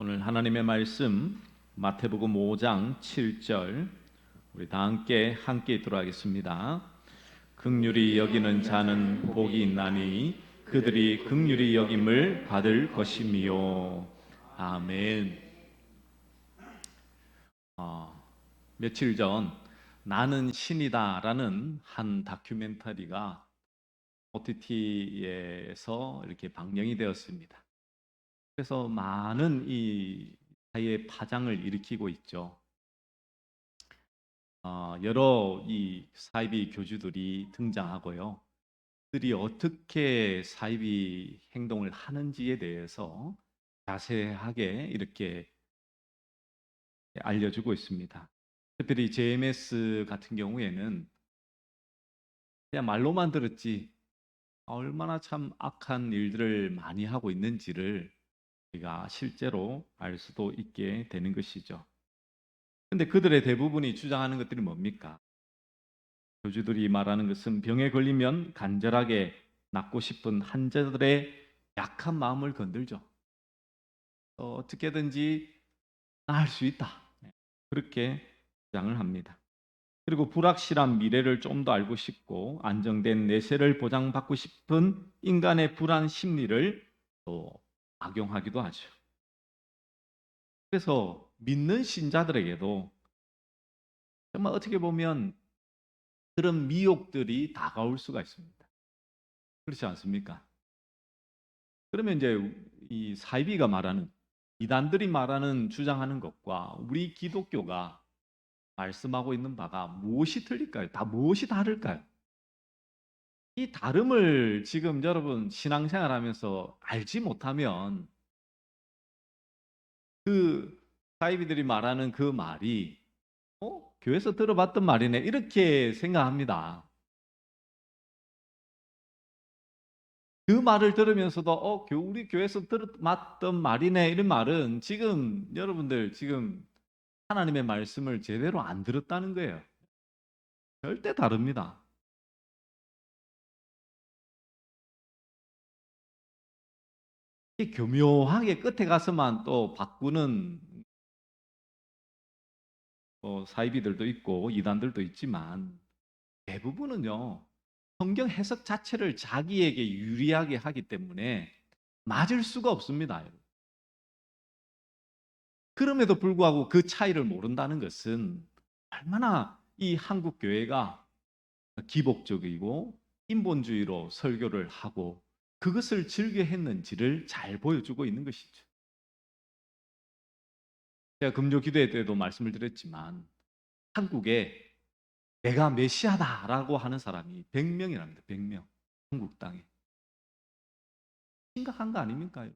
오늘 하나님의 말씀 마태복음 5장 7절 우리 다 함께 읽도록 하겠습니다. 긍휼히 여기는 자는 복이 있나니 그들이 긍휼히 여김을 받을 것이미요. 아멘. 며칠 전 나는 신이다라는 한 다큐멘터리가 OTT에서 이렇게 방영이 되었습니다. 그래서 많은 이 사회의 파장을 일으키고 있죠. 여러 이 사이비 교주들이 등장하고요. 그들이 어떻게 사이비 행동을 하는지에 대해서 자세하게 이렇게 알려주고 있습니다. 특별히 JMS 같은 경우에는 그냥 말로만 들었지 얼마나 참 악한 일들을 많이 하고 있는지를 우리가 실제로 알 수도 있게 되는 것이죠. 근데 그들의 대부분이 주장하는 것들이 뭡니까? 교주들이 말하는 것은 병에 걸리면 간절하게 낫고 싶은 환자들의 약한 마음을 건들죠. 어떻게든지 나을 수 있다. 그렇게 주장을 합니다. 그리고 불확실한 미래를 좀 더 알고 싶고 안정된 내세를 보장받고 싶은 인간의 불안 심리를 또 악용하기도 하죠. 그래서 믿는 신자들에게도 정말 어떻게 보면 그런 미혹들이 다가올 수가 있습니다. 그렇지 않습니까? 그러면 이제 이 사이비가 말하는 이단들이 말하는 주장하는 것과 우리 기독교가 말씀하고 있는 바가 무엇이 틀릴까요? 다 무엇이 다를까요? 이 다름을 지금 여러분 신앙생활하면서 알지 못하면 그 사이비들이 말하는 그 말이 교회에서 들어봤던 말이네 이렇게 생각합니다. 그 말을 들으면서도 우리 교회에서 들었던 말이네 이런 말은 지금 여러분들 지금 하나님의 말씀을 제대로 안 들었다는 거예요. 절대 다릅니다. 이 교묘하게 끝에 가서만 또 바꾸는 사이비들도 있고 이단들도 있지만 대부분은요 성경 해석 자체를 자기에게 유리하게 하기 때문에 맞을 수가 없습니다. 그럼에도 불구하고 그 차이를 모른다는 것은 얼마나 이 한국 교회가 기복적이고 인본주의로 설교를 하고 그것을 즐겨 했는지를 잘 보여주고 있는 것이죠. 제가 금요 기도회 때도 말씀을 드렸지만 한국에 내가 메시아다라고 하는 사람이 100명이랍니다. 100명. 한국 땅에. 심각한 거 아닙니까?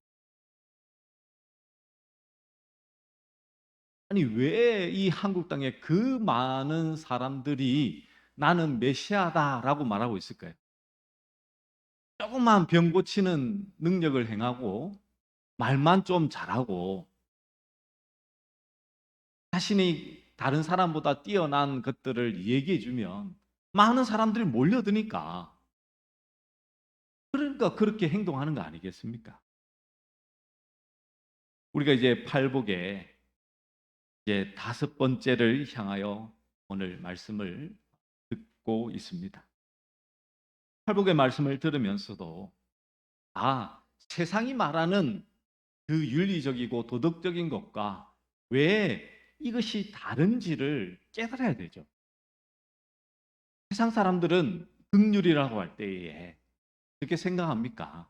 아니 왜 이 한국 땅에 그 많은 사람들이 나는 메시아다라고 말하고 있을까요? 조금만 병 고치는 능력을 행하고 말만 좀 잘하고 자신이 다른 사람보다 뛰어난 것들을 얘기해 주면 많은 사람들이 몰려드니까 그러니까 그렇게 행동하는 거 아니겠습니까? 우리가 이제 팔복에 이제 다섯 번째를 향하여 오늘 말씀을 듣고 있습니다. 팔복의 말씀을 들으면서도 세상이 말하는 그 윤리적이고 도덕적인 것과 왜 이것이 다른지를 깨달아야 되죠. 세상 사람들은 긍휼이라고 할 때에 어떻게 생각합니까?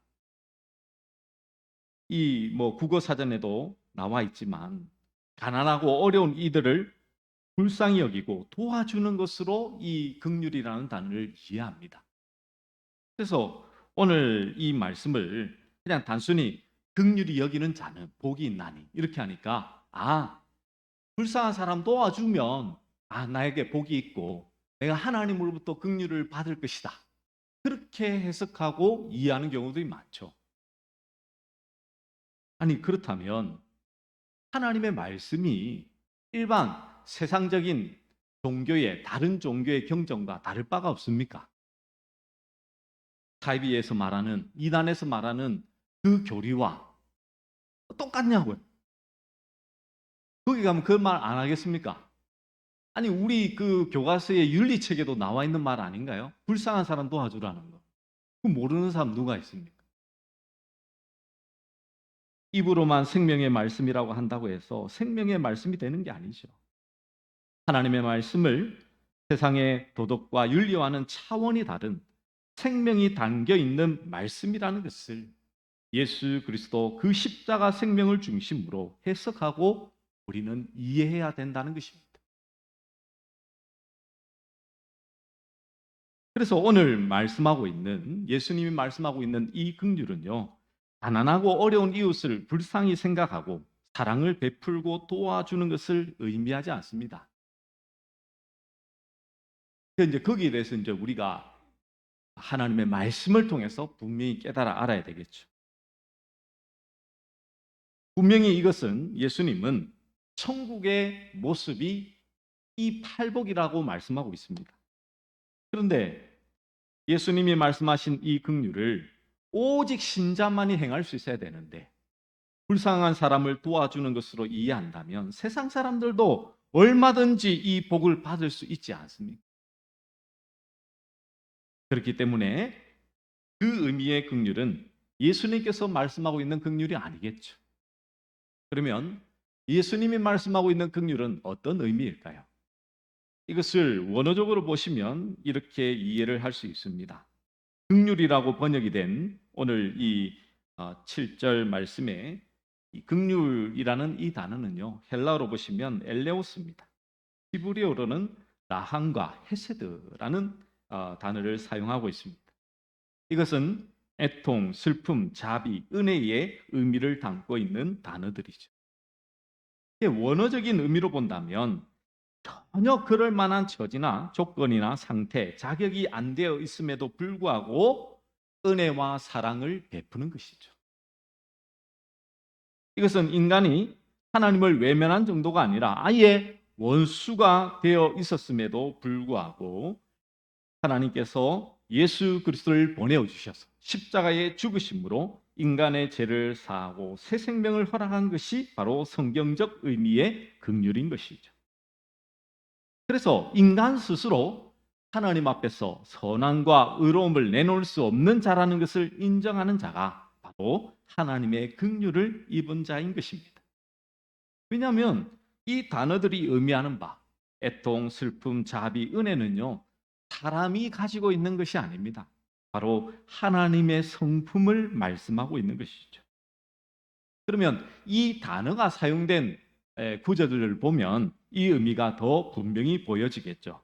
이 국어 사전에도 나와 있지만 가난하고 어려운 이들을 불쌍히 여기고 도와주는 것으로 이 긍휼이라는 단어를 이해합니다. 그래서 오늘 이 말씀을 그냥 단순히 긍휼히 여기는 자는 복이 있나니 이렇게 하니까 불쌍한 사람 도와주면 나에게 복이 있고 내가 하나님으로부터 긍휼을 받을 것이다. 그렇게 해석하고 이해하는 경우들이 많죠. 아니 그렇다면 하나님의 말씀이 일반 세상적인 종교의 다른 종교의 경전과 다를 바가 없습니까? 사이비에서 말하는 이단에서 말하는 그 교리와 똑같냐고요. 거기 가면 그 말 안 하겠습니까? 아니, 우리 그 교과서의 윤리책에도 나와 있는 말 아닌가요? 불쌍한 사람 도와주라는 거. 그 모르는 사람 누가 있습니까? 입으로만 생명의 말씀이라고 한다고 해서 생명의 말씀이 되는 게 아니죠. 하나님의 말씀을 세상의 도덕과 윤리와는 차원이 다른 생명이 담겨 있는 말씀이라는 것을 예수 그리스도 그 십자가 생명을 중심으로 해석하고 우리는 이해해야 된다는 것입니다. 그래서 오늘 말씀하고 있는 예수님이 말씀하고 있는 이 긍휼은요, 가난하고 어려운 이웃을 불쌍히 생각하고 사랑을 베풀고 도와주는 것을 의미하지 않습니다. 이제 거기에 대해서 이제 우리가 하나님의 말씀을 통해서 분명히 깨달아 알아야 되겠죠. 분명히 이것은 예수님은 천국의 모습이 이 팔복이라고 말씀하고 있습니다. 그런데 예수님이 말씀하신 이 긍휼을 오직 신자만이 행할 수 있어야 되는데 불쌍한 사람을 도와주는 것으로 이해한다면 세상 사람들도 얼마든지 이 복을 받을 수 있지 않습니까? 그렇기 때문에 그 의미의 긍휼은 예수님께서 말씀하고 있는 긍휼이 아니겠죠. 그러면 예수님이 말씀하고 있는 긍휼은 어떤 의미일까요? 이것을 원어적으로 보시면 이렇게 이해를 할 수 있습니다. 긍휼이라고 번역이 된 오늘 이 7절 말씀에 이 긍휼이라는 이 단어는요, 헬라어로 보시면 엘레오스입니다. 히브리어로는 라함과 헤세드라는 단어를 사용하고 있습니다. 이것은 애통, 슬픔, 자비, 은혜의 의미를 담고 있는 단어들이죠. 원어적인 의미로 본다면 전혀 그럴 만한 처지나 조건이나 상태, 자격이 안 되어 있음에도 불구하고 은혜와 사랑을 베푸는 것이죠. 이것은 인간이 하나님을 외면한 정도가 아니라 아예 원수가 되어 있었음에도 불구하고 하나님께서 예수 그리스도를 보내어 주셔서 십자가의 죽으심으로 인간의 죄를 사하고 새 생명을 허락한 것이 바로 성경적 의미의 긍휼인 것이죠. 그래서 인간 스스로 하나님 앞에서 선함과 의로움을 내놓을 수 없는 자라는 것을 인정하는 자가 바로 하나님의 긍휼을 입은 자인 것입니다. 왜냐하면 이 단어들이 의미하는 바 애통, 슬픔, 자비, 은혜는요, 사람이 가지고 있는 것이 아닙니다. 바로 하나님의 성품을 말씀하고 있는 것이죠. 그러면 이 단어가 사용된 구절들을 보면 이 의미가 더 분명히 보여지겠죠.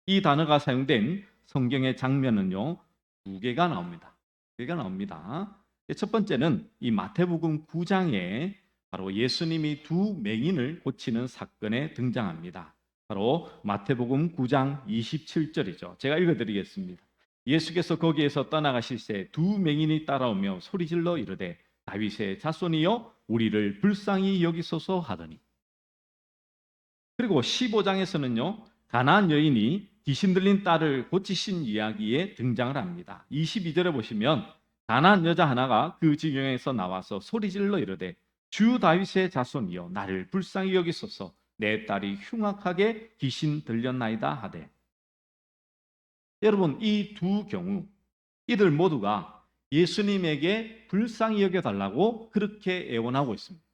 이 단어가 사용된 성경의 장면은요, 두 개가 나옵니다. 두 개가 나옵니다. 첫 번째는 이 마태복음 9장에 바로 예수님이 두 맹인을 고치는 사건에 등장합니다. 바로 마태복음 9장 27절이죠. 제가 읽어드리겠습니다. 예수께서 거기에서 떠나가실새 두 맹인이 따라오며 소리질러 이르되 다윗의 자손이여 우리를 불쌍히 여기소서 하더니, 그리고 15장에서는요 가나안 여인이 귀신 들린 딸을 고치신 이야기에 등장을 합니다. 22절에 보시면 가나안 여자 하나가 그 지경에서 나와서 소리질러 이르되 주 다윗의 자손이여 나를 불쌍히 여기소서 내 딸이 흉악하게 귀신 들렸나이다 하되, 여러분 이 두 경우 이들 모두가 예수님에게 불쌍히 여겨달라고 그렇게 애원하고 있습니다.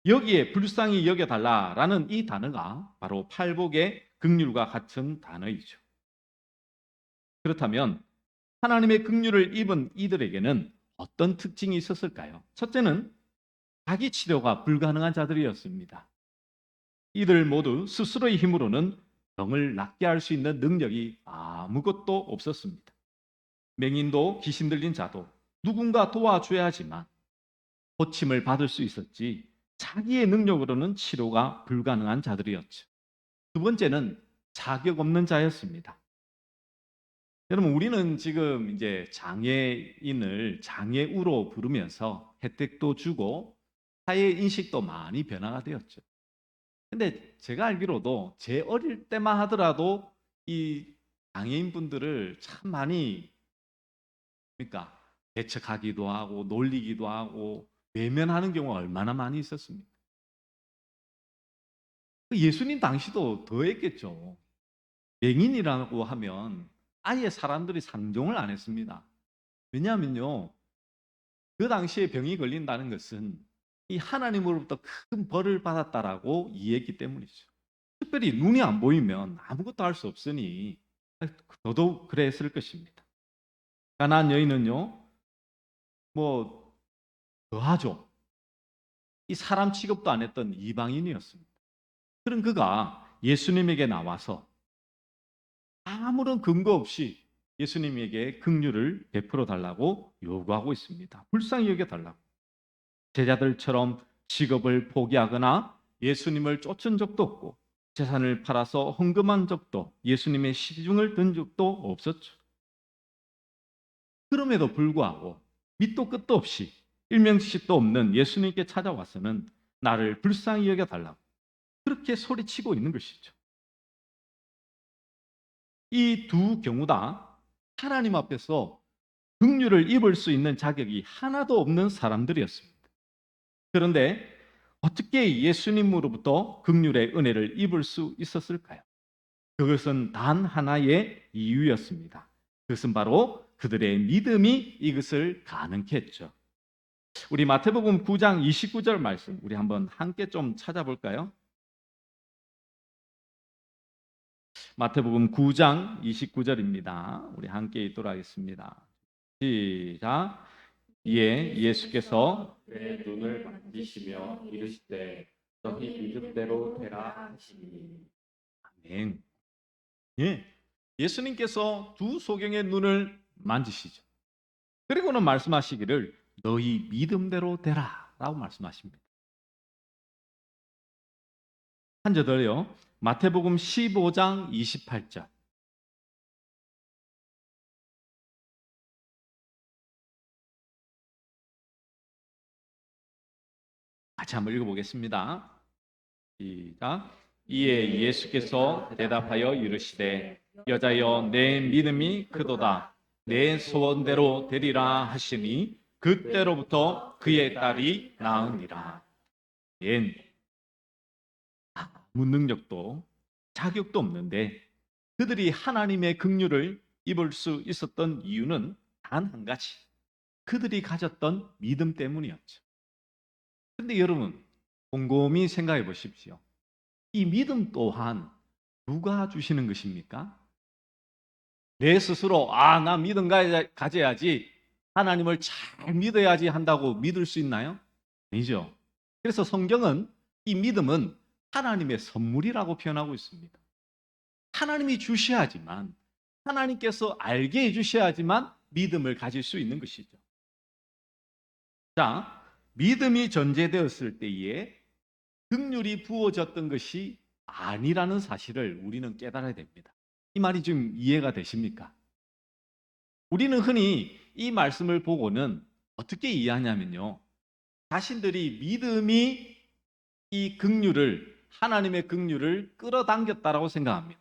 여기에 불쌍히 여겨달라라는 이 단어가 바로 팔복의 긍휼과 같은 단어이죠. 그렇다면 하나님의 긍휼을 입은 이들에게는 어떤 특징이 있었을까요? 첫째는 자기 치료가 불가능한 자들이었습니다. 이들 모두 스스로의 힘으로는 병을 낫게 할 수 있는 능력이 아무것도 없었습니다. 맹인도 귀신 들린 자도 누군가 도와줘야 하지만 고침을 받을 수 있었지 자기의 능력으로는 치료가 불가능한 자들이었죠. 두 번째는 자격 없는 자였습니다. 여러분 우리는 지금 이제 장애인을 장애우로 부르면서 혜택도 주고 사회 인식도 많이 변화가 되었죠. 근데 제가 알기로도 제 어릴 때만 하더라도 이 장애인 분들을 참 많이 그러니까 배척하기도 하고 놀리기도 하고 외면하는 경우가 얼마나 많이 있었습니까? 예수님 당시도 더했겠죠. 맹인이라고 하면 아예 사람들이 상종을 안 했습니다. 왜냐하면요, 그 당시에 병이 걸린다는 것은 이 하나님으로부터 큰 벌을 받았다라고 이해했기 때문이죠. 특별히 눈이 안 보이면 아무것도 할 수 없으니 더더욱 그랬을 것입니다. 가나안 여인은요, 뭐 더하죠. 이 사람 취급도 안 했던 이방인이었습니다. 그런 그가 예수님에게 나와서 아무런 근거 없이 예수님에게 긍휼을 베풀어 달라고 요구하고 있습니다. 불쌍히 여겨 달라고. 제자들처럼 직업을 포기하거나 예수님을 쫓은 적도 없고 재산을 팔아서 헌금한 적도, 예수님의 시중을 든 적도 없었죠. 그럼에도 불구하고 밑도 끝도 없이 일명식도 없는 예수님께 찾아와서는 나를 불쌍히 여겨 달라고 그렇게 소리치고 있는 것이죠. 이 두 경우 다 하나님 앞에서 긍휼을 입을 수 있는 자격이 하나도 없는 사람들이었습니다. 그런데 어떻게 예수님으로부터 긍휼의 은혜를 입을 수 있었을까요? 그것은 단 하나의 이유였습니다. 그것은 바로 그들의 믿음이 이것을 가능케 했죠. 우리 마태복음 9장 29절 말씀 우리 한번 함께 좀 찾아볼까요? 마태복음 9장 29절입니다. 우리 함께 읽도록 하겠습니다. 시작. 이에 예수께서 그의 눈을 만지시며 이르시되 너희 믿음대로 되라 하시니. 아멘. 예. 예수님께서 두 소경의 눈을 만지시죠. 그리고는 말씀하시기를 너희 믿음대로 되라라고 말씀하십니다. 한 절 더요. 마태복음 15장 28절. 같이 한번 읽어보겠습니다. 시작. 이에 예수께서 대답하여 이르시되 여자여 내 믿음이 크도다. 내 소원대로 되리라 하시니 그때로부터 그의 딸이 나으니라. 아무 능력도 자격도 없는데 그들이 하나님의 긍휼을 입을 수 있었던 이유는 단 한 가지. 그들이 가졌던 믿음 때문이었죠. 그런데 여러분 곰곰이 생각해 보십시오. 이 믿음 또한 누가 주시는 것입니까? 내 스스로 나 믿음 가져야지 하나님을 잘 믿어야지 한다고 믿을 수 있나요? 아니죠. 그래서 성경은 이 믿음은 하나님의 선물이라고 표현하고 있습니다. 하나님이 주셔야지만 하나님께서 알게 해주셔야지만 믿음을 가질 수 있는 것이죠. 자, 믿음이 전제되었을 때에 긍휼이 부어졌던 것이 아니라는 사실을 우리는 깨달아야 됩니다. 이 말이 좀 이해가 되십니까? 우리는 흔히 이 말씀을 보고는 어떻게 이해하냐면요. 자신들이 믿음이 이 긍휼을 하나님의 긍휼을 끌어당겼다라고 생각합니다.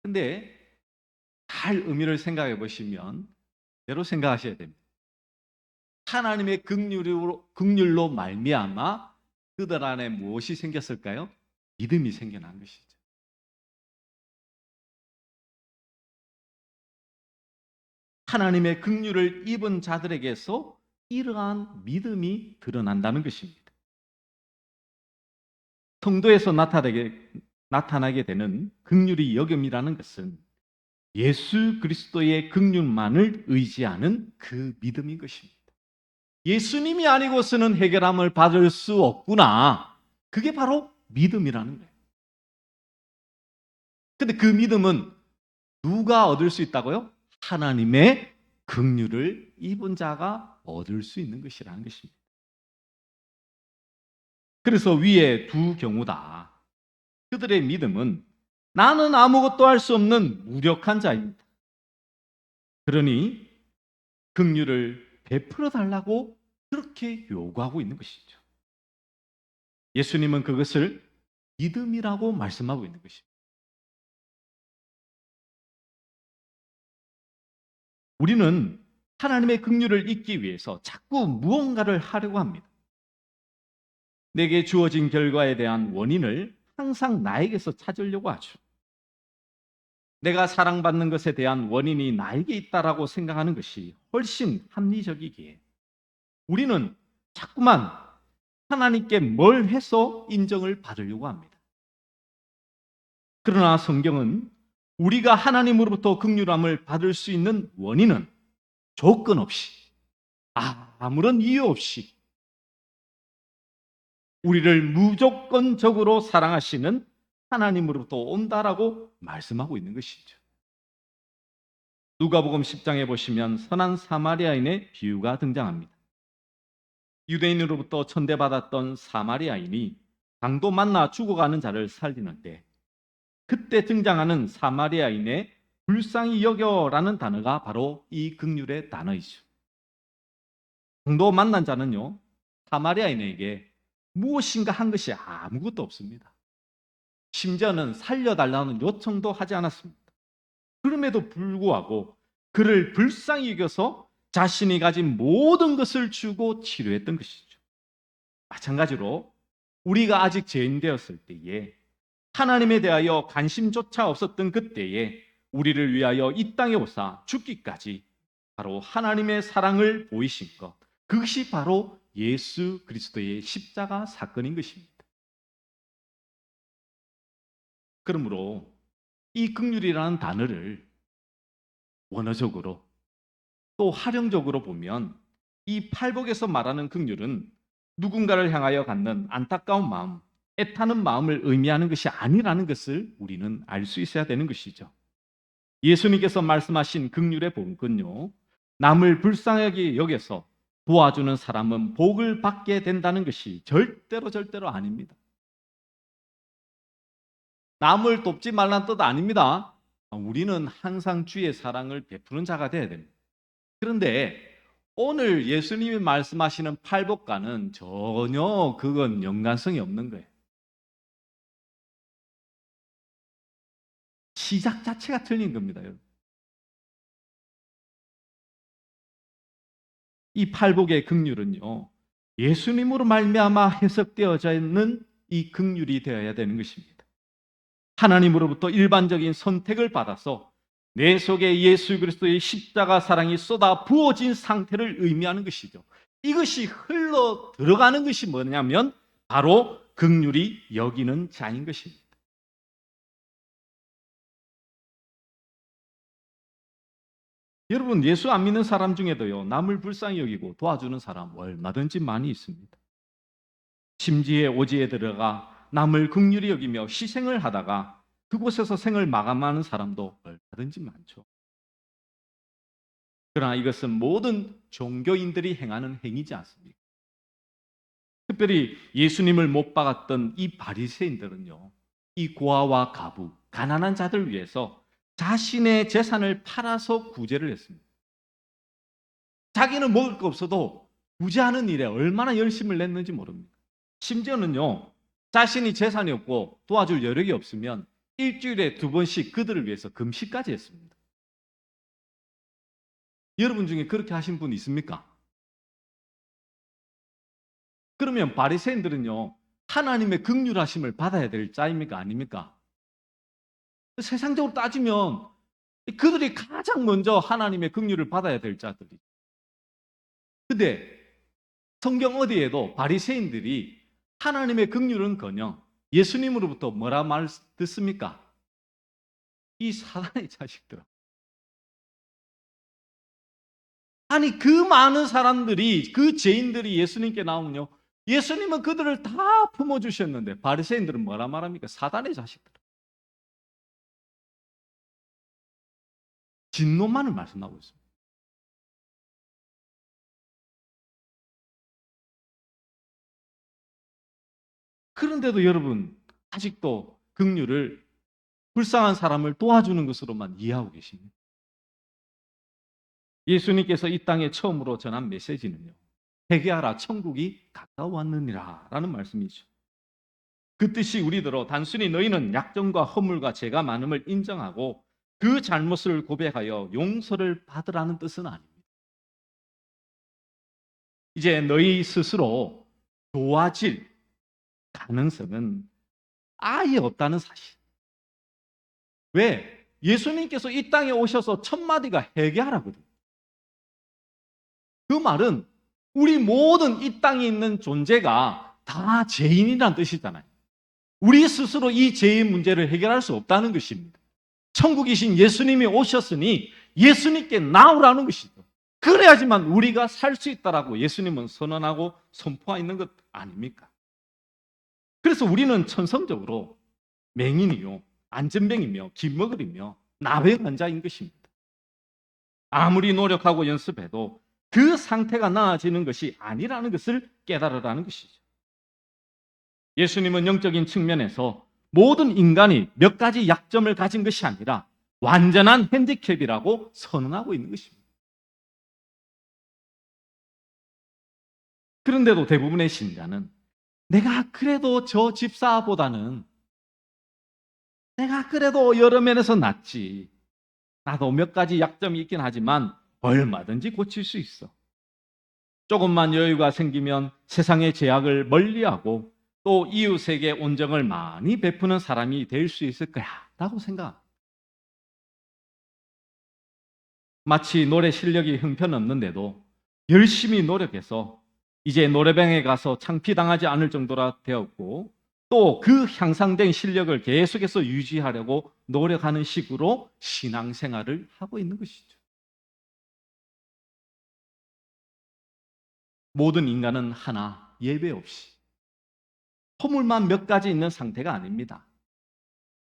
근데 잘 의미를 생각해 보시면 대로 생각하셔야 됩니다. 하나님의 긍휼로 말미암아 그들 안에 무엇이 생겼을까요? 믿음이 생겨난 것이죠. 하나님의 긍휼을 입은 자들에게서 이러한 믿음이 드러난다는 것입니다. 성도에서 나타나게 되는 긍휼의 여김이라는 것은 예수 그리스도의 긍휼만을 의지하는 그 믿음인 것입니다. 예수님이 아니고서는 해결함을 받을 수 없구나. 그게 바로 믿음이라는 거예요. 근데 그 믿음은 누가 얻을 수 있다고요? 하나님의 긍휼을 입은 자가 얻을 수 있는 것이라는 것입니다. 그래서 위에 두 경우다. 그들의 믿음은 나는 아무것도 할 수 없는 무력한 자입니다. 그러니 긍휼을 베풀어 달라고 그렇게 요구하고 있는 것이죠. 예수님은 그것을 믿음이라고 말씀하고 있는 것입니다. 우리는 하나님의 긍휼을 잊기 위해서 자꾸 무언가를 하려고 합니다. 내게 주어진 결과에 대한 원인을 항상 나에게서 찾으려고 하죠. 내가 사랑받는 것에 대한 원인이 나에게 있다라고 생각하는 것이 훨씬 합리적이기에 우리는 자꾸만 하나님께 뭘 해서 인정을 받으려고 합니다. 그러나 성경은 우리가 하나님으로부터 긍휼함을 받을 수 있는 원인은 조건 없이, 아무런 이유 없이 우리를 무조건적으로 사랑하시는 하나님으로부터 온다라고 말씀하고 있는 것이죠. 누가복음 10장에 보시면 선한 사마리아인의 비유가 등장합니다. 유대인으로부터 천대받았던 사마리아인이 강도 만나 죽어가는 자를 살리는데 그때 등장하는 사마리아인의 불쌍히 여겨라는 단어가 바로 이 긍휼의 단어이죠. 강도 만난 자는요, 사마리아인에게 무엇인가 한 것이 아무것도 없습니다. 심지어는 살려달라는 요청도 하지 않았습니다. 그럼에도 불구하고 그를 불쌍히 여겨서 자신이 가진 모든 것을 주고 치료했던 것이죠. 마찬가지로 우리가 아직 죄인 되었을 때에 하나님에 대하여 관심조차 없었던 그때에 우리를 위하여 이 땅에 오사 죽기까지 바로 하나님의 사랑을 보이신 것, 그것이 바로 예수 그리스도의 십자가 사건인 것입니다. 그러므로 이 긍휼이라는 단어를 원어적으로 또 활용적으로 보면 이 팔복에서 말하는 긍휼은 누군가를 향하여 갖는 안타까운 마음, 애타는 마음을 의미하는 것이 아니라는 것을 우리는 알 수 있어야 되는 것이죠. 예수님께서 말씀하신 긍휼의 복은요, 남을 불쌍하게 여겨서 도와주는 사람은 복을 받게 된다는 것이 절대로 아닙니다. 남을 돕지 말라는 뜻 아닙니다. 우리는 항상 주의 사랑을 베푸는 자가 되어야 됩니다. 그런데 오늘 예수님이 말씀하시는 팔복과는 전혀 그건 연관성이 없는 거예요. 시작 자체가 틀린 겁니다, 여러분. 이 팔복의 긍휼은요, 예수님으로 말미암아 해석되어져 있는 이 긍휼이 되어야 되는 것입니다. 하나님으로부터 일반적인 선택을 받아서 내 속에 예수 그리스도의 십자가 사랑이 쏟아 부어진 상태를 의미하는 것이죠. 이것이 흘러 들어가는 것이 뭐냐면 바로 긍휼히 여기는 자인 것입니다. 여러분, 예수 안 믿는 사람 중에도요, 남을 불쌍히 여기고 도와주는 사람 얼마든지 많이 있습니다. 심지에 오지에 들어가 남을 긍휼히 여기며 희생을 하다가 그곳에서 생을 마감하는 사람도 얼마든지 많죠. 그러나 이것은 모든 종교인들이 행하는 행위지 않습니까? 특별히 예수님을 못 박았던 이 바리새인들은요, 이 고아와 가부, 가난한 자들 위해서 자신의 재산을 팔아서 구제를 했습니다. 자기는 먹을 거 없어도 구제하는 일에 얼마나 열심을 냈는지 모릅니다. 심지어는요, 자신이 재산이 없고 도와줄 여력이 없으면 일주일에 2번씩 그들을 위해서 금식까지 했습니다. 여러분 중에 그렇게 하신 분 있습니까? 그러면 바리새인들은요, 하나님의 긍휼하심을 받아야 될 자입니까? 아닙니까? 세상적으로 따지면 그들이 가장 먼저 하나님의 긍휼을 받아야 될 자들이. 근데 성경 어디에도 바리새인들이 하나님의 긍휼은커녕 예수님으로부터 뭐라 말 듣습니까? 이 사단의 자식들아. 아니, 그 많은 사람들이, 그 죄인들이 예수님께 나오면요, 예수님은 그들을 다 품어주셨는데 바리새인들은 뭐라 말합니까? 사단의 자식들. 진노만을 말씀하고 있습니다. 그런데도 여러분, 아직도 긍휼을 불쌍한 사람을 도와주는 것으로만 이해하고 계십니다. 예수님께서 이 땅에 처음으로 전한 메시지는요, 회개하라 천국이 가까웠느니라 라는 말씀이죠. 그 뜻이 우리더러 단순히 너희는 약점과 허물과 죄가 많음을 인정하고 그 잘못을 고백하여 용서를 받으라는 뜻은 아닙니다. 이제 너희 스스로 좋아질, 가능성은 아예 없다는 사실. 왜? 예수님께서 이 땅에 오셔서 첫 마디가 회개하라거든요. 그 말은 우리 모든 이 땅에 있는 존재가 다 죄인이라는 뜻이잖아요. 우리 스스로 이 죄의 문제를 해결할 수 없다는 것입니다. 천국이신 예수님이 오셨으니 예수님께 나오라는 것이죠. 그래야지만 우리가 살 수 있다라고 예수님은 선언하고 선포하고 있는 것 아닙니까? 그래서 우리는 천성적으로 맹인이요, 안전뱅이며 긴머글이며 나병 환자인 것입니다. 아무리 노력하고 연습해도 그 상태가 나아지는 것이 아니라는 것을 깨달으라는 것이죠. 예수님은 영적인 측면에서 모든 인간이 몇 가지 약점을 가진 것이 아니라 완전한 핸디캡이라고 선언하고 있는 것입니다. 그런데도 대부분의 신자는 내가 그래도 저 집사보다는 내가 그래도 여러 면에서 낫지. 나도 몇 가지 약점이 있긴 하지만 얼마든지 고칠 수 있어. 조금만 여유가 생기면 세상의 제약을 멀리하고 또 이웃에게 온정을 많이 베푸는 사람이 될 수 있을 거야 라고 생각합니다. 마치 노래 실력이 형편없는데도 열심히 노력해서 이제 노래방에 가서 창피당하지 않을 정도라 되었고 또 그 향상된 실력을 계속해서 유지하려고 노력하는 식으로 신앙생활을 하고 있는 것이죠. 모든 인간은 하나 예외 없이 허물만 몇 가지 있는 상태가 아닙니다.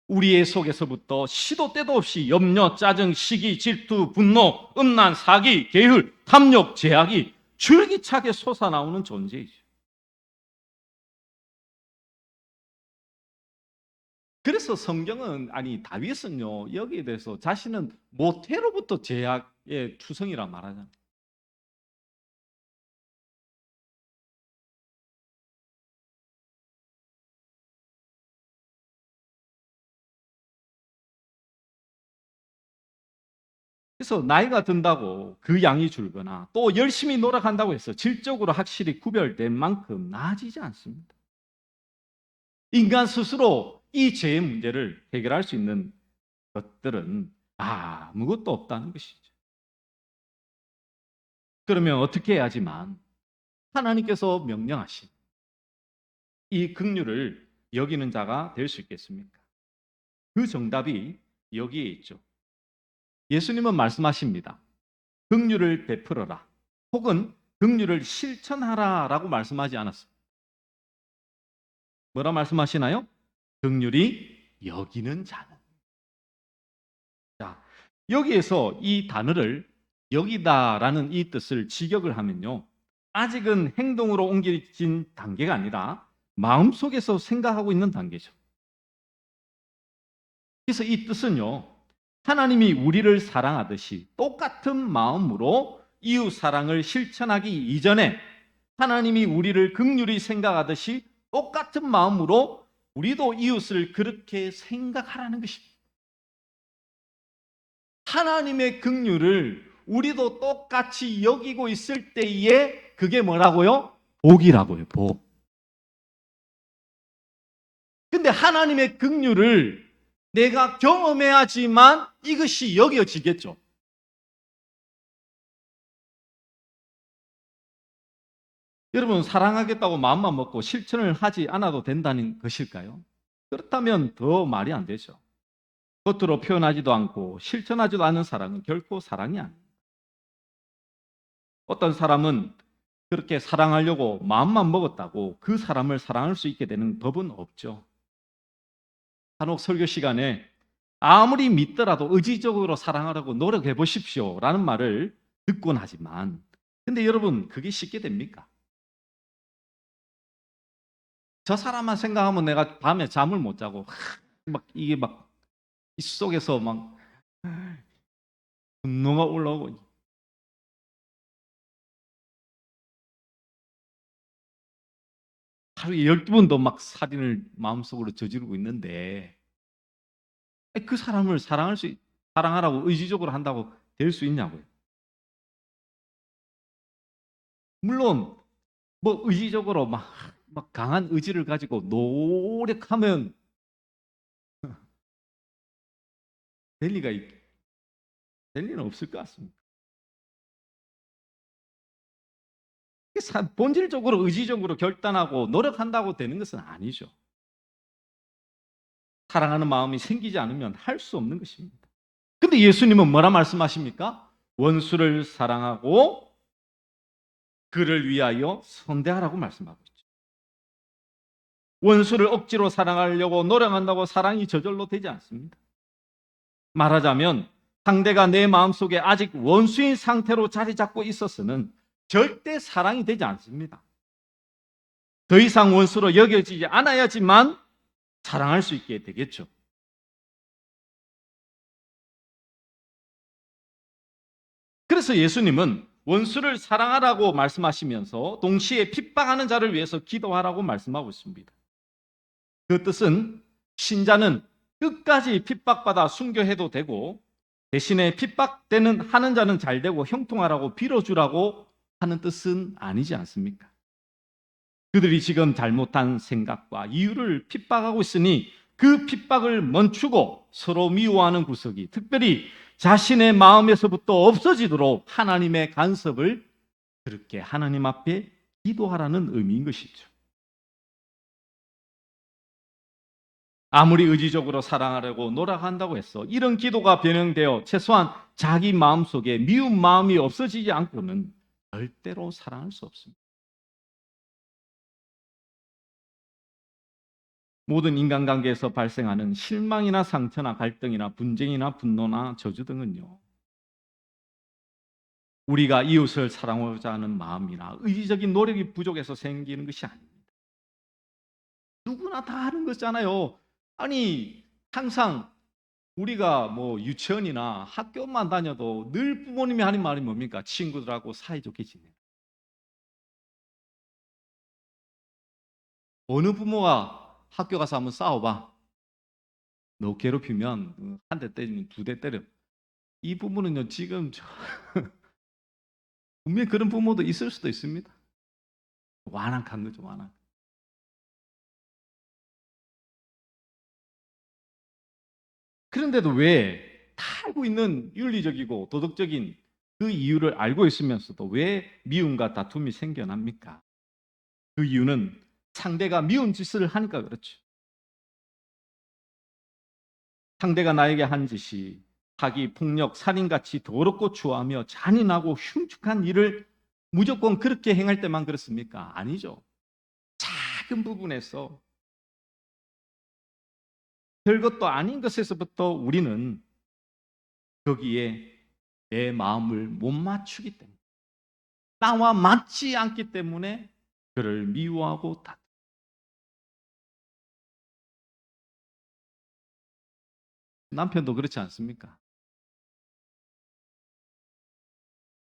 우리의 속에서부터 시도 때도 없이 염려, 짜증, 시기, 질투, 분노, 음란, 사기, 계율, 탐욕, 죄악이 줄기차게 솟아나오는 존재이죠. 그래서 성경은 다윗은요 여기에 대해서 자신은 모태로부터 죄악의 투성이라 말하잖아요. 그래서 나이가 든다고 그 양이 줄거나 또 열심히 노력한다고 해서 질적으로 확실히 구별된 만큼 나아지지 않습니다. 인간 스스로 이 죄의 문제를 해결할 수 있는 것들은 아무것도 없다는 것이죠. 그러면 어떻게 해야지만 하나님께서 명령하신 이 긍휼을 여기는 자가 될 수 있겠습니까? 그 정답이 여기에 있죠. 예수님은 말씀하십니다. 긍휼을 베풀어라. 혹은 긍휼을 실천하라라고 말씀하지 않았습니다. 뭐라 말씀하시나요? 긍휼이 여기는 자는. 자, 여기에서 이 단어를 여기다라는 이 뜻을 직역을 하면요. 아직은 행동으로 옮겨진 단계가 아니라 마음속에서 생각하고 있는 단계죠. 그래서 이 뜻은요. 하나님이 우리를 사랑하듯이 똑같은 마음으로 이웃 사랑을 실천하기 이전에 하나님이 우리를 긍휼히 생각하듯이 똑같은 마음으로 우리도 이웃을 그렇게 생각하라는 것입니다. 하나님의 긍휼을 우리도 똑같이 여기고 있을 때에 그게 뭐라고요? 복이라고요, 복. 근데 하나님의 긍휼을 내가 경험해야지만 이것이 여겨지겠죠. 여러분, 사랑하겠다고 마음만 먹고 실천을 하지 않아도 된다는 것일까요? 그렇다면 더 말이 안 되죠. 겉으로 표현하지도 않고 실천하지도 않은 사랑은 결코 사랑이 아닙니다. 어떤 사람은 그렇게 사랑하려고 마음만 먹었다고 그 사람을 사랑할 수 있게 되는 법은 없죠. 간혹 설교 시간에 아무리 믿더라도 의지적으로 사랑하라고 노력해 보십시오 라는 말을 듣곤 하지만 근데 여러분 그게 쉽게 됩니까? 저 사람만 생각하면 내가 밤에 잠을 못 자고 이게 막 이 속에서 막 분노가 올라오고 하루에 12번도 막 살인을 마음속으로 저지르고 있는데 그 사람을 사랑하라고 의지적으로 한다고 될 수 있냐고요. 물론 뭐 의지적으로 막 막 강한 의지를 가지고 노력하면 될 리가 될 리는 없을 것 같습니다. 본질적으로 의지적으로 결단하고 노력한다고 되는 것은 아니죠. 사랑하는 마음이 생기지 않으면 할 수 없는 것입니다. 근데 예수님은 뭐라 말씀하십니까? 원수를 사랑하고 그를 위하여 선대하라고 말씀하고 있죠. 원수를 억지로 사랑하려고 노력한다고 사랑이 저절로 되지 않습니다. 말하자면 상대가 내 마음속에 아직 원수인 상태로 자리 잡고 있어서는 절대 사랑이 되지 않습니다. 더 이상 원수로 여겨지지 않아야지만 사랑할 수 있게 되겠죠. 그래서 예수님은 원수를 사랑하라고 말씀하시면서 동시에 핍박하는 자를 위해서 기도하라고 말씀하고 있습니다. 그 뜻은 신자는 끝까지 핍박받아 순교해도 되고 대신에 핍박되는 하는 자는 잘 되고 형통하라고 빌어주라고 하는 뜻은 아니지 않습니까? 그들이 지금 잘못한 생각과 이유를 핍박하고 있으니 그 핍박을 멈추고 서로 미워하는 구석이 특별히 자신의 마음에서부터 없어지도록 하나님의 간섭을 그렇게 하나님 앞에 기도하라는 의미인 것이죠. 아무리 의지적으로 사랑하려고 노력한다고 해서 이런 기도가 변형되어 최소한 자기 마음속에 미운 마음이 없어지지 않고는 절대로 사랑할 수 없습니다. 모든 인간관계에서 발생하는 실망이나 상처나 갈등이나 분쟁이나 분노나 저주 등은요, 우리가 이웃을 사랑하고자 하는 마음이나 의지적인 노력이 부족해서 생기는 것이 아닙니다. 누구나 다 하는 거잖아요. 아니, 항상 우리가 뭐 유치원이나 학교만 다녀도 늘 부모님이 하는 말이 뭡니까? 친구들하고 사이좋게 지내. 어느 부모가 학교 가서 한번 싸워봐. 너 괴롭히면 한 대 때리면 두 대 때려. 이 부모는요, 지금 분명히 그런 부모도 있을 수도 있습니다. 완악한 거죠, 완악. 그런데도 왜 다 알고 있는 윤리적이고 도덕적인 그 이유를 알고 있으면서도 왜 미움과 다툼이 생겨납니까? 그 이유는 상대가 미운 짓을 하니까 그렇죠. 상대가 나에게 한 짓이 사기, 폭력, 살인같이 더럽고 추하며 잔인하고 흉측한 일을 무조건 그렇게 행할 때만 그렇습니까? 아니죠. 작은 부분에서 별것도 아닌 것에서부터 우리는 거기에 내 마음을 못 맞추기 때문에, 나와 맞지 않기 때문에 그를 미워하고 다투. 남편도 그렇지 않습니까?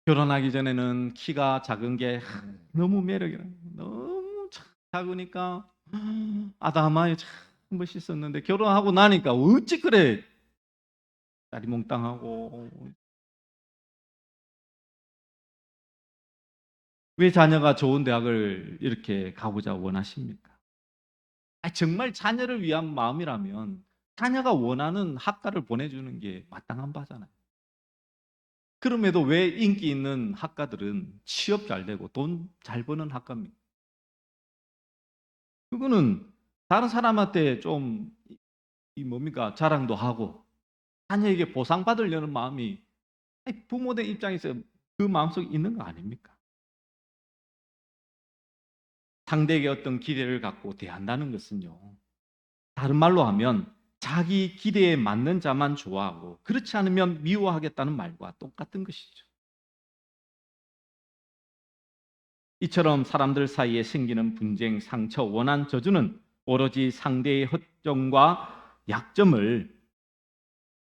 결혼하기 전에는 키가 작은 게 너무 매력이라, 너무 작으니까 아담하게 참 멋있었는데 결혼하고 나니까 어찌 그래 짜리몽땅하고. 왜 자녀가 좋은 대학을 이렇게 가고자 원하십니까? 정말 자녀를 위한 마음이라면 자녀가 원하는 학과를 보내주는 게 마땅한 바잖아요. 그럼에도 왜 인기 있는 학과들은 취업 잘 되고 돈 잘 버는 학과입니까? 그거는 다른 사람한테 좀 뭡니까 자랑도 하고 자녀에게 보상받으려는 마음이 부모들 입장에서 그 마음속에 있는 거 아닙니까? 상대에게 어떤 기대를 갖고 대한다는 것은요, 다른 말로 하면 자기 기대에 맞는 자만 좋아하고 그렇지 않으면 미워하겠다는 말과 똑같은 것이죠. 이처럼 사람들 사이에 생기는 분쟁, 상처, 원한, 저주는 오로지 상대의 허점과 약점을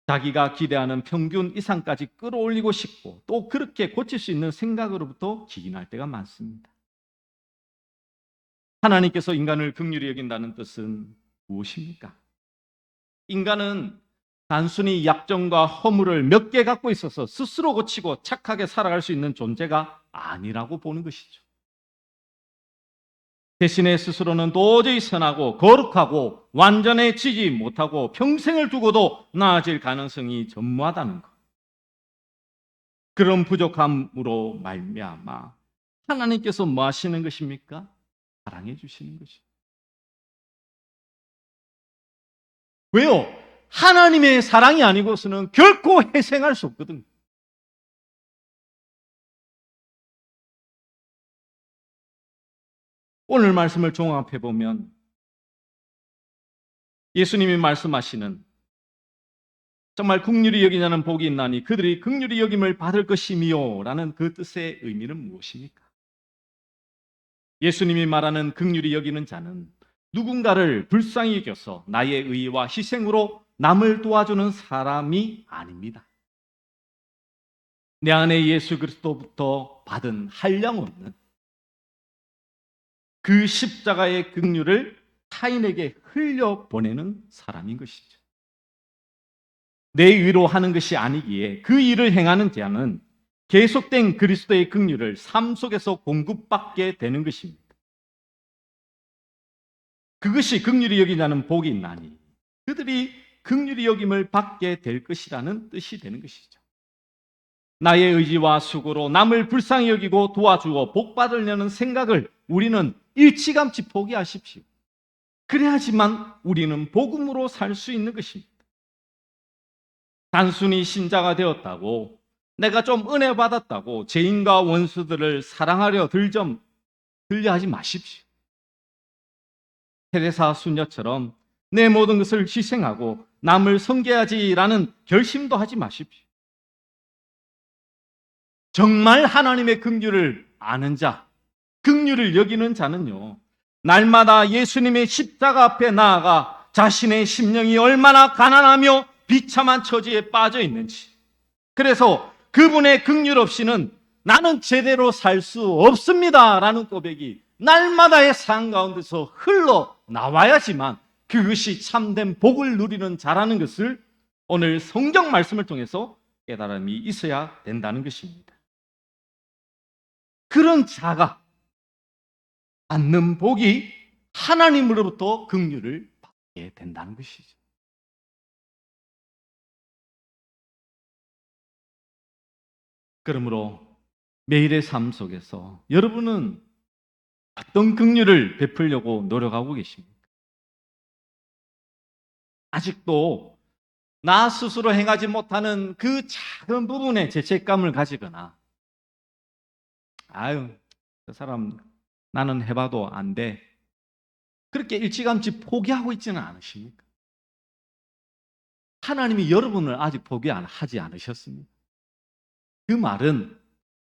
자기가 기대하는 평균 이상까지 끌어올리고 싶고 또 그렇게 고칠 수 있는 생각으로부터 기인할 때가 많습니다. 하나님께서 인간을 긍휼히 여긴다는 뜻은 무엇입니까? 인간은 단순히 약점과 허물을 몇 개 갖고 있어서 스스로 고치고 착하게 살아갈 수 있는 존재가 아니라고 보는 것이죠. 대신에 스스로는 도저히 선하고 거룩하고 완전해지지 못하고 평생을 두고도 나아질 가능성이 전무하다는 것. 그런 부족함으로 말미암아 하나님께서 뭐 하시는 것입니까? 사랑해 주시는 것입니다. 왜요? 하나님의 사랑이 아니고서는 결코 회생할 수 없거든요. 오늘 말씀을 종합해 보면 예수님이 말씀하시는 정말 긍휼히 여기냐는 복이 있나니 그들이 긍휼히 여김을 받을 것이미요 라는 그 뜻의 의미는 무엇입니까? 예수님이 말하는 긍휼히 여기는 자는 누군가를 불쌍히 여겨서 나의 의와 희생으로 남을 도와주는 사람이 아닙니다. 내 안에 예수 그리스도부터 받은 한량없는 그 십자가의 긍휼을 타인에게 흘려보내는 사람인 것이죠. 내 의로 하는 것이 아니기에 그 일을 행하는 자는 계속된 그리스도의 긍휼을 삶 속에서 공급받게 되는 것입니다. 그것이 긍휼히 여기냐는 복이 있나니 그들이 긍휼히 여김을 받게 될 것이라는 뜻이 되는 것이죠. 나의 의지와 수고로 남을 불쌍히 여기고 도와주어 복 받으려는 생각을 우리는 일찌감치 포기하십시오. 그래야지만 우리는 복음으로 살 수 있는 것입니다. 단순히 신자가 되었다고 내가 좀 은혜 받았다고 죄인과 원수들을 사랑하려 들려하지 마십시오. 테레사 수녀처럼 내 모든 것을 희생하고 남을 섬겨야지라는 결심도 하지 마십시오. 정말 하나님의 긍휼을 아는 자, 긍휼을 여기는 자는요, 날마다 예수님의 십자가 앞에 나아가 자신의 심령이 얼마나 가난하며 비참한 처지에 빠져 있는지, 그래서 그분의 긍휼 없이는 나는 제대로 살 수 없습니다 라는 고백이 날마다의 삶 가운데서 흘러나와야지만 그것이 참된 복을 누리는 자라는 것을 오늘 성경 말씀을 통해서 깨달음이 있어야 된다는 것입니다. 그런 자가 받는 복이 하나님으로부터 긍휼을 받게 된다는 것이죠. 그러므로 매일의 삶 속에서 여러분은 어떤 긍휼을 베풀려고 노력하고 계십니까? 아직도 나 스스로 행하지 못하는 그 작은 부분에 죄책감을 가지거나 아유, 저 사람 나는 해봐도 안 돼. 그렇게 일찌감치 포기하고 있지는 않으십니까? 하나님이 여러분을 아직 포기하지 않으셨습니다. 그 말은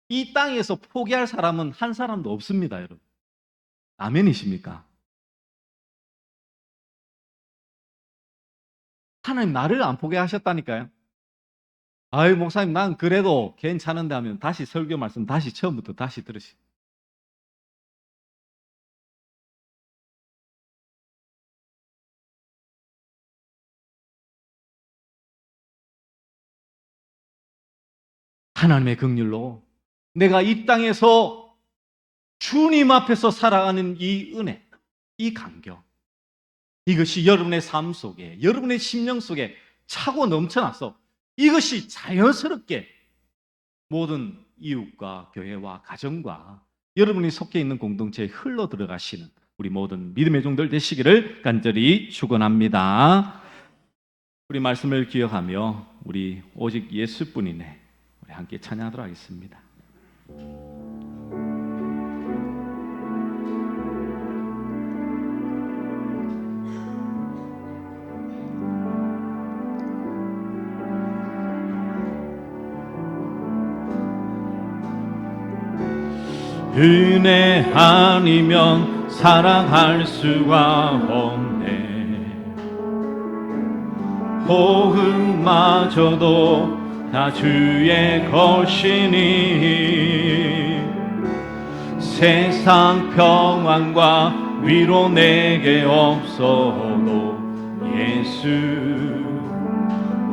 이 땅에서 포기할 사람은 한 사람도 없습니다, 여러분. 아멘이십니까? 하나님 나를 안 포기하셨다니까요. 아유, 목사님, 난 그래도 괜찮은데 하면 다시 설교 말씀 다시 처음부터 다시 들으시죠. 하나님의 긍휼로 내가 이 땅에서 주님 앞에서 살아가는 이 은혜, 이 감격, 이것이 여러분의 삶 속에, 여러분의 심령 속에 차고 넘쳐나서 이것이 자연스럽게 모든 이웃과 교회와 가정과 여러분이 속해 있는 공동체에 흘러 들어가시는 우리 모든 믿음의 종들 되시기를 간절히 축원합니다. 우리 말씀을 기억하며 우리 오직 예수뿐이네, 우리 함께 찬양하도록 하겠습니다. 은혜 아니면 사랑할 수가 없네. 복음마저도 다 주의 것이니 세상 평안과 위로 내게 없어도 예수,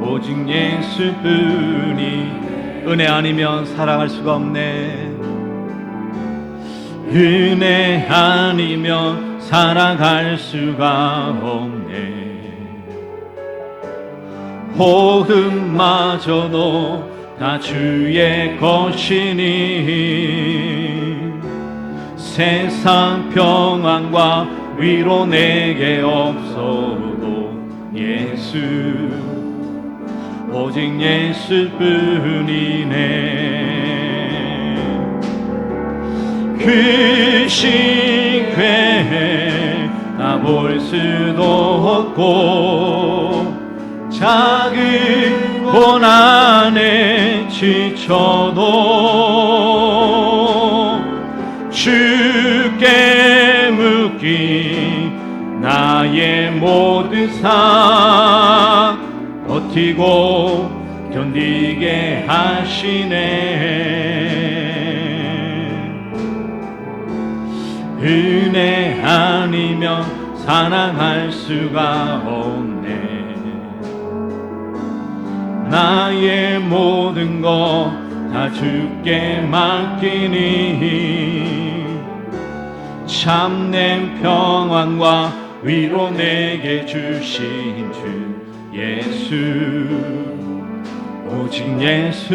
오직 예수뿐이 은혜 아니면 사랑할 수가 없네. 은혜 아니면 살아갈 수가 없네. 호흡마저도 다 주의 것이니 세상 평안과 위로 내게 없어도 예수, 오직 예수뿐이네. 그 시괴 다 볼 수도 없고 작은 고난에 지쳐도 주께 묶인 나의 모든 삶 버티고 견디게 하시네. 은혜 아니면 사랑할 수가 없네. 나의 모든 것 다 주께 맡기니 참된 평안과 위로 내게 주신 주 예수, 오직 예수뿐이네.